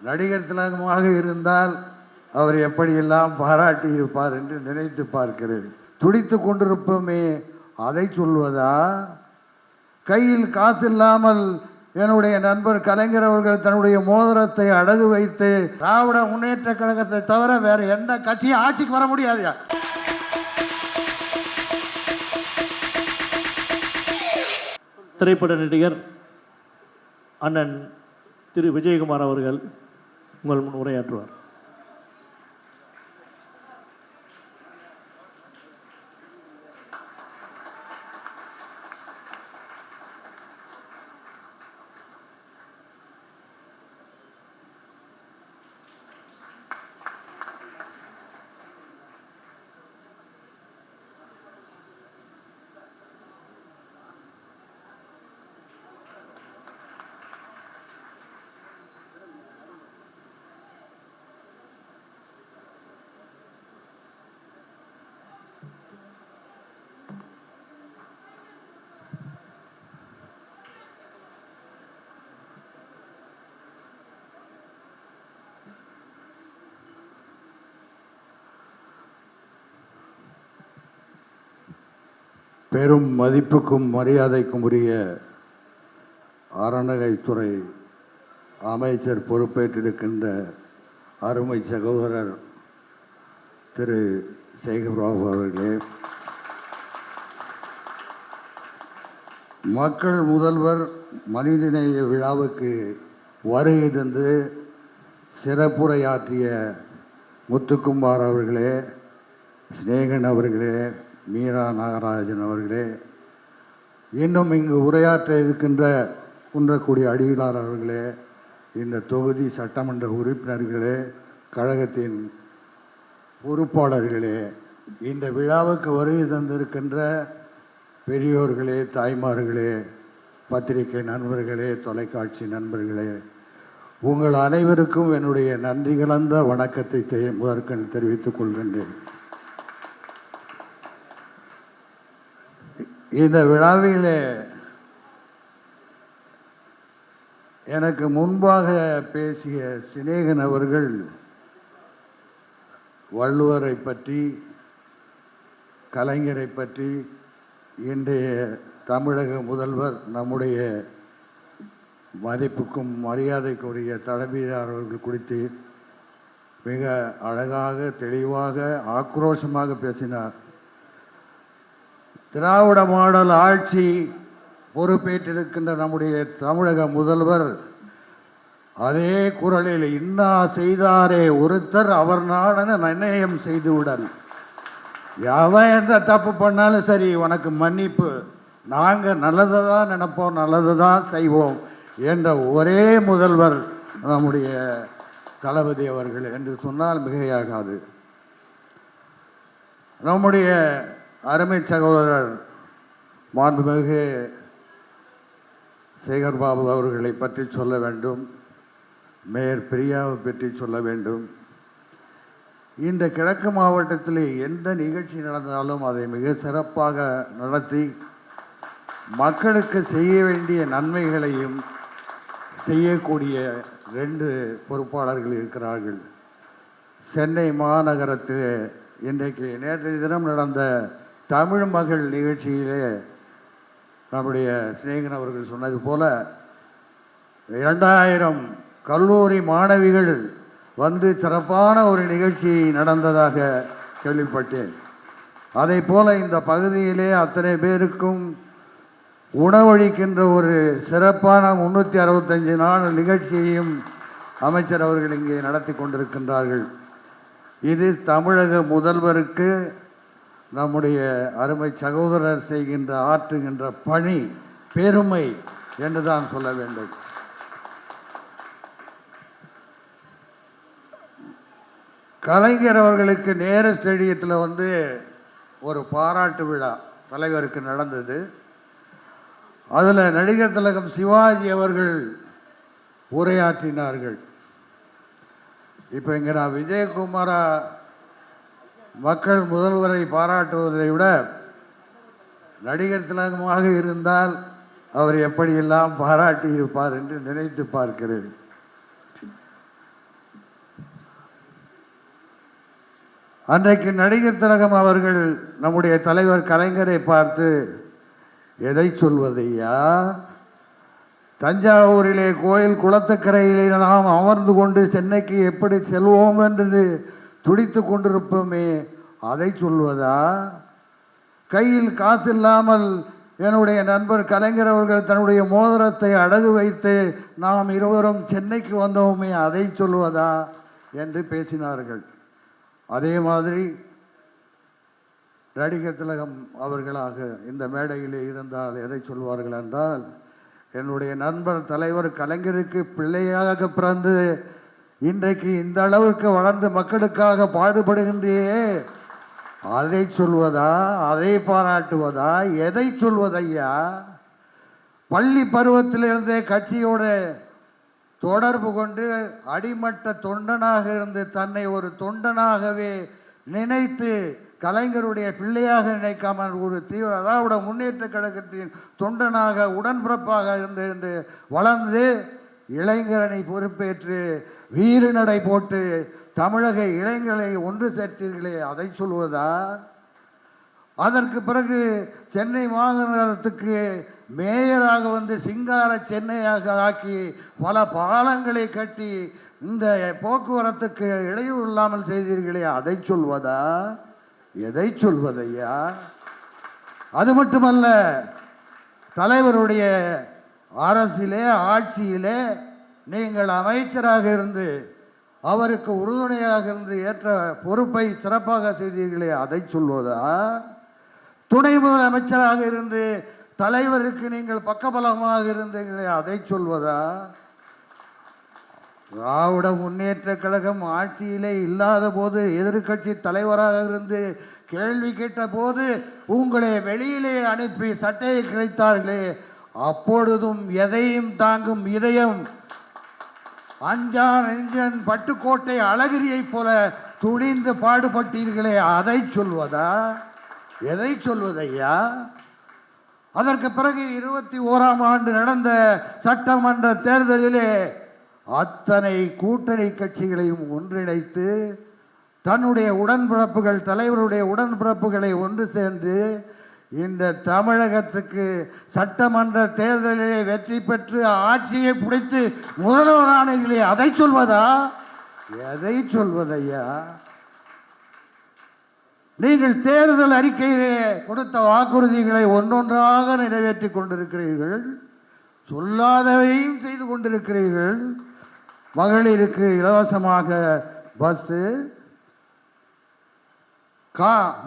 நடிகர் திலகமாக இருந்தால் அவர் எப்படியெல்லாம் பாராட்டி இருப்பார் என்று நினைத்து பார்க்கிறேன். துடித்து கொண்டிருப்போமே அதை சொல்வதா? கையில் காசு இல்லாமல் என்னுடைய நண்பர் கலைஞர் அவர்கள் தன்னுடைய மோதிரத்தை அடகு வைத்து திராவிட முன்னேற்ற கழகத்தை தவிர வேற எந்த கட்சியும் ஆட்சிக்கு வர முடியாது. திரைப்பட நடிகர் அண்ணன் திரு விஜயகுமார் அவர்கள் உங்கள் முன் உரையாற்றுவார். பெரும் மதிப்புக்கும் மரியாதைக்கும் உரிய அறநிலைத்துறை அமைச்சர் பொறுப்பேற்றிருக்கின்ற அருமை சகோதரர் திரு சேகர்பாபு அவர்களே, மக்கள் முதல்வர் மனிதநேய விழாவுக்கு வருகை தந்து சிறப்புரையாற்றிய முத்துக்குமார் அவர்களே, சிநேகன் அவர்களே, மீரா நாகராஜன் அவர்களே, இன்னும் இங்கு உரையாற்ற இருக்கின்ற குன்றக்குடி அடிகளார் அவர்களே, இந்த தொகுதி சட்டமன்ற உறுப்பினர்களே, கழகத்தின் பொறுப்பாளர்களே, இந்த விழாவுக்கு வருகை தந்திருக்கின்ற பெரியோர்களே, தாய்மார்களே, பத்திரிகை நண்பர்களே, தொலைக்காட்சி நண்பர்களே, உங்கள் அனைவருக்கும் என்னுடைய நன்றி கலந்த வணக்கத்தை முதற்கண் தெரிவித்துக் கொள்கின்றேன். இந்த விழாவிலே எனக்கு முன்பாக பேசிய சிநேகன் அவர்கள் வள்ளுவரை பற்றி, கலைஞரை பற்றி, இன்றைய தமிழக முதல்வர் நம்முடைய மதிப்புக்கும் மரியாதைக்குரிய தளபதியார் அவர்கள் குறித்து மிக அழகாக, தெளிவாக, ஆக்ரோஷமாக பேசினார். திராவிட மாடல் ஆட்சி பொறுப்பேற்றிருக்கின்ற நம்முடைய தமிழக முதல்வர் அதே குரலில் இன்னா செய்தாரே ஒருத்தர் அவர் நாடன நிர்ணயம் செய்துவிடல், எவன் எந்த தப்பு பண்ணாலும் சரி உனக்கு மன்னிப்பு, நாங்கள் நல்லதை தான் நினைப்போம், நல்லதை தான் செய்வோம் என்ற ஒரே முதல்வர் நம்முடைய தளபதி அவர்கள் என்று சொன்னால் மிகையாகாது. நம்முடைய அருமை சகோதரர் மாண்புமிகு சேகர்பாபு அவர்களை பற்றி சொல்ல வேண்டும், மேயர் பிரியாவை பற்றி சொல்ல வேண்டும். இந்த கிழக்கு மாவட்டத்தில் எந்த நிகழ்ச்சி நடந்தாலும் அதை மிக சிறப்பாக நடத்தி மக்களுக்கு செய்ய வேண்டிய நன்மைகளையும் செய்யக்கூடிய 2 பொறுப்பாளர்கள் இருக்கிறார்கள். சென்னை மாநகரத்தில் இன்றைக்கு நேற்றைய தினம் நடந்த தமிழ் மகள் நிகழ்ச்சியிலே நம்முடைய சிநேகன் அவர்கள் சொன்னது போல 2000 கல்லூரி மாணவிகள் வந்து சிறப்பான ஒரு நிகழ்ச்சி நடந்ததாக கேள்விப்பட்டேன். அதை போல இந்த பகுதியிலே அத்தனை பேருக்கும் உணவளிக்கின்ற ஒரு சிறப்பான 365 நாள் நிகழ்ச்சியையும் அமைச்சர் அவர்கள் இங்கே நடத்தி கொண்டிருக்கின்றார்கள். இது தமிழக முதல்வருக்கு நம்முடைய அருமை சகோதரர் செய்கின்ற ஆற்றுகின்ற பணி, பெருமை என்று தான் சொல்ல வேண்டும். கலைஞர் அவர்களுக்கு நேரு ஸ்டேடியத்தில் வந்து ஒரு பாராட்டு விழா தலைவருக்கு நடந்தது. அதில் நடிகர் திலகம் சிவாஜி அவர்கள் உரையாற்றினார்கள். இப்போ இங்கே நான் விஜயகுமாரா மக்கள் முதல்வரை பாராட்டுவதை விட நடிகர் திலகமாக இருந்தால் அவர் எப்படியெல்லாம் பாராட்டி இருப்பார் என்று நினைத்து பார்க்கிறேன். அன்றைக்கு நடிகர் திலகம் அவர்கள் நம்முடைய தலைவர் கலைஞரை பார்த்து, எதை சொல்வதையா, தஞ்சாவூரிலே கோயில் குளத்துக்கரையிலே நாம் அமர்ந்து கொண்டு சென்னைக்கு எப்படி செல்வோம் என்று துடித்து கொண்டிருப்போமே, அதை சொல்வதா? கையில் காசு இல்லாமல் என்னுடைய நண்பர் கலைஞர் அவர்கள் தன்னுடைய மோதிரத்தை அடகு வைத்து நாம் இருவரும் சென்னைக்கு வந்தோமே, அதை சொல்வதா என்று பேசினார்கள். அதே மாதிரி நடிகர் திலகம் அவர்களாக இந்த மேடையிலே இருந்தால் எதை சொல்வார்கள் என்றால், என்னுடைய நண்பர் தலைவர் கலைஞருக்கு பிள்ளையாக பிறந்து இன்றைக்கு இந்த அளவுக்கு வளர்ந்து மக்களுக்காக பாடுபடுகின்றே, அதை சொல்வதா? அதை பாராட்டுவதா? எதை சொல்வதையா? பள்ளி பருவத்திலிருந்தே கட்சியோட தொடர்பு கொண்டு அடிமட்ட தொண்டனாக இருந்து தன்னை ஒரு தொண்டனாகவே நினைத்து, கலைஞருடைய பிள்ளையாக நினைக்காமல் ஒரு தீவிர திராவிட முன்னேற்ற கழகத்தின் தொண்டனாக உடன்பிறப்பாக இருந்து வளர்ந்து இளைஞரணி பொறுப்பேற்று வீறு நடை போட்டு தமிழக இளைஞர்களை ஒன்று சேர்த்தீர்களே, அதை சொல்வதா? அதற்கு பிறகு சென்னை மாநகரத்துக்கு மேயராக வந்து சிங்கார சென்னையாக ஆக்கி பல பாலங்களை கட்டி இந்த போக்குவரத்துக்கு இடையூறு இல்லாமல் செய்தீர்களே, அதை சொல்வதா? எதை சொல்வதையா? அது மட்டுமல்ல, தலைவருடைய அரசிலே ஆட்சியிலே நீங்கள் அமைச்சராக இருந்து அவருக்கு உறுதுணையாக இருந்து ஏற்ற பொறுப்பை சிறப்பாக செய்தீர்களே, அதை சொல்வதா? துணை முதலமைச்சராக இருந்து தலைவருக்கு நீங்கள் பக்கபலமாக இருந்தீர்களே, அதை சொல்வதா? திராவிட முன்னேற்ற கழகம் ஆட்சியிலே இல்லாத போது எதிர்கட்சி தலைவராக இருந்து கேள்வி கேட்ட போது உங்களை வெளியிலே அனுப்பி சட்டையை கிழித்தார்களே, அப்பொழுதும் எதையும் தாங்கும் இதயம் அஞ்சான் நெஞ்சன் பட்டுக்கோட்டை அழகிரியை போல துணிந்து பாடுபட்டீர்களே, அதை சொல்வதா? எதை சொல்வதையா? அதற்கு பிறகு 21ஆம் ஆண்டு நடந்த சட்டமன்ற தேர்தலிலே அத்தனை கூட்டணி கட்சிகளையும் ஒன்றிணைத்து தன்னுடைய உடன்பிறப்புகள் தலைவருடைய உடன்பிறப்புகளை ஒன்று சேர்ந்து இந்த தமிழகத்துக்கு சட்டமன்ற தேர்தலிலே வெற்றி பெற்று ஆட்சியை பிடித்து முதல்வரானீர்களே, அதை சொல்வதா? எதை சொல்வதையா? நீங்கள் தேர்தல் அறிக்கையிலே கொடுத்த வாக்குறுதிகளை ஒன்றொன்றாக நிறைவேற்றி கொண்டிருக்கிறீர்கள், சொல்லாதவையும் செய்து கொண்டிருக்கிறீர்கள். மகளிருக்கு இலவசமாக பஸ்ஸு,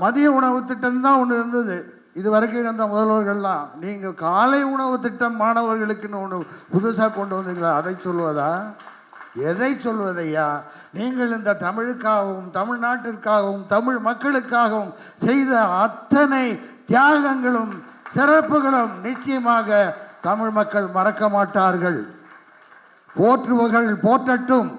மதிய உணவு திட்டம் தான் ஒன்று இருந்தது இது வரைக்கும் இருந்த முதல்வர்கள்லாம். நீங்கள் காலை உணவு திட்டம் மாணவர்களுக்குன்னு ஒன்று புதுசாக கொண்டு வந்தீங்களா, அதை சொல்வதா? எதை சொல்வதையா? நீங்கள் இந்த தமிழுக்காகவும் தமிழ்நாட்டிற்காகவும் தமிழ் மக்களுக்காகவும் செய்த அத்தனை தியாகங்களும் சிறப்புகளும் நிச்சயமாக தமிழ் மக்கள் மறக்க மாட்டார்கள். போற்றுபவர்கள் போற்றட்டும்,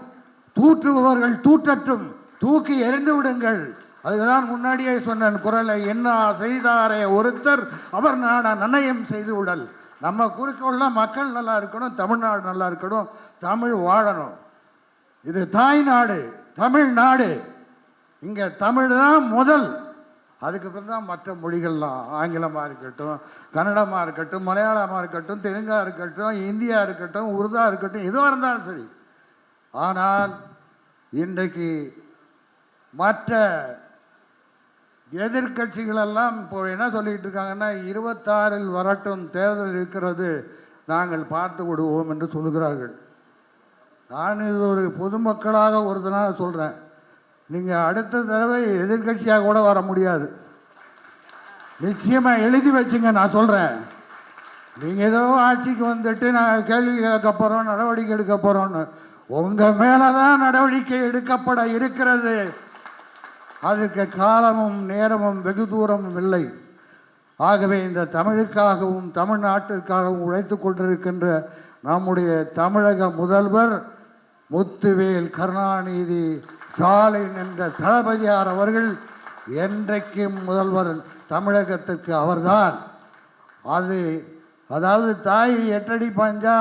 தூற்றுபவர்கள் தூற்றட்டும், தூக்கி எறிந்து விடுங்கள். அதுதான் முன்னாடியே சொன்ன குரலை, என்ன செய்தாரே ஒருத்தர் அவர் நன்னயம் செய்து விடல். நம்ம குறிக்கோள்லாம் மக்கள் நல்லா இருக்கணும், தமிழ்நாடு நல்லா இருக்கணும், தமிழ் வாழணும். இது தாய்நாடு, தமிழ்நாடு. இங்கே தமிழ் தான் முதல், அதுக்கப்புறம் தான் மற்ற மொழிகள்லாம். ஆங்கிலமாக இருக்கட்டும், கன்னடமாக இருக்கட்டும், மலையாளமாக இருக்கட்டும், தெலுங்காக இருக்கட்டும், இந்தியா இருக்கட்டும், உருதா இருக்கட்டும், எதுவாக இருந்தாலும் சரி. ஆனால் இன்றைக்கு மற்ற எதிர்கட்சிகளெல்லாம் இப்போ என்ன சொல்லிகிட்டு இருக்காங்கன்னா, 26 வரட்டும், தேர்தல் இருக்கிறது, நாங்கள் பார்த்து விடுவோம் என்று சொல்கிறார்கள். நான் இது ஒரு பொதுமக்களாக ஒருத்தனாக சொல்கிறேன், நீங்கள் அடுத்த தடவை எதிர்கட்சியாக கூட வர முடியாது. நிச்சயமாக எழுதி வச்சுங்க, நான் சொல்கிறேன். நீங்கள் ஏதோ ஆட்சிக்கு வந்துட்டு நான் கேள்வி கேட்க போகிறோம், நடவடிக்கை எடுக்க போகிறோன்னு, உங்கள் மேலே தான் நடவடிக்கை எடுக்கப்பட இருக்கிறது. அதற்கு காலமும் நேரமும் வெகு தூரமும் இல்லை. ஆகவே இந்த தமிழுக்காகவும் தமிழ்நாட்டிற்காகவும் உழைத்து கொண்டிருக்கின்ற நம்முடைய தமிழக முதல்வர் முத்துவேல் கருணாநிதி ஸ்டாலின் என்ற தளபதியார் அவர்கள் என்றைக்கும் முதல்வர் தமிழகத்திற்கு அவர்தான். அதாவது தாய் 8 அடி பாய்ஞ்சா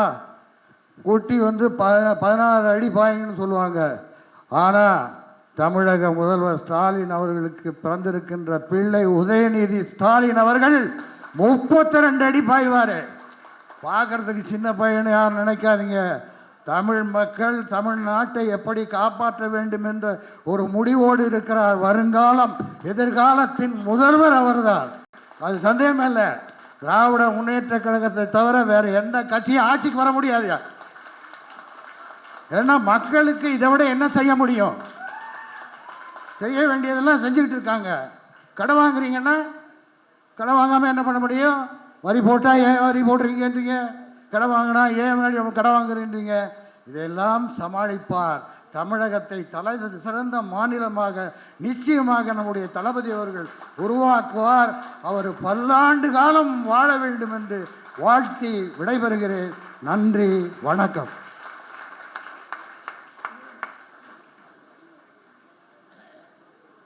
குட்டி 16 அடி பாயுங்கன்னு சொல்லுவாங்க. ஆனால் தமிழக முதல்வர் ஸ்டாலின் அவர்களுக்கு பிறந்திருக்கின்ற பிள்ளை உதயநிதி ஸ்டாலின் அவர்கள் 32 அடி பாய்வார். பார்க்கறதுக்கு சின்ன பையனை யாரும் நினைக்காதீங்க. தமிழ் மக்கள் தமிழ்நாட்டை எப்படி காப்பாற்ற வேண்டும் என்ற ஒரு முடிவோடு இருக்கிறார். வருங்காலம் எதிர்காலத்தின் முதல்வர் அவர்தான், அது சந்தேகமே இல்லை. திராவிட முன்னேற்ற கழகத்தை தவிர வேறு எந்த கட்சியும் ஆட்சிக்கு வர முடியாது. ஏன்னா மக்களுக்கு இதை விட என்ன செய்ய முடியும்? செய்ய வேண்டியதெல்லாம் செஞ்சுக்கிட்டு இருக்காங்க. கடன் வாங்குறீங்கன்னா கடன் வாங்காமல் என்ன பண்ண முடியும்? வரி போட்டால் ஏன் வரி போடுறீங்கன்றீங்க, கடன் வாங்கினா ஏன் கடன் வாங்குறீன்றீங்க. இதெல்லாம் சமாளிப்பார். தமிழகத்தை தலை சிறந்த மாநிலமாக நிச்சயமாக நம்முடைய தளபதி அவர்கள் உருவாக்குவார். அவர் பல்லாண்டு காலம் வாழ வேண்டும் என்று வாழ்த்தி விடைபெறுகிறேன். நன்றி, வணக்கம்.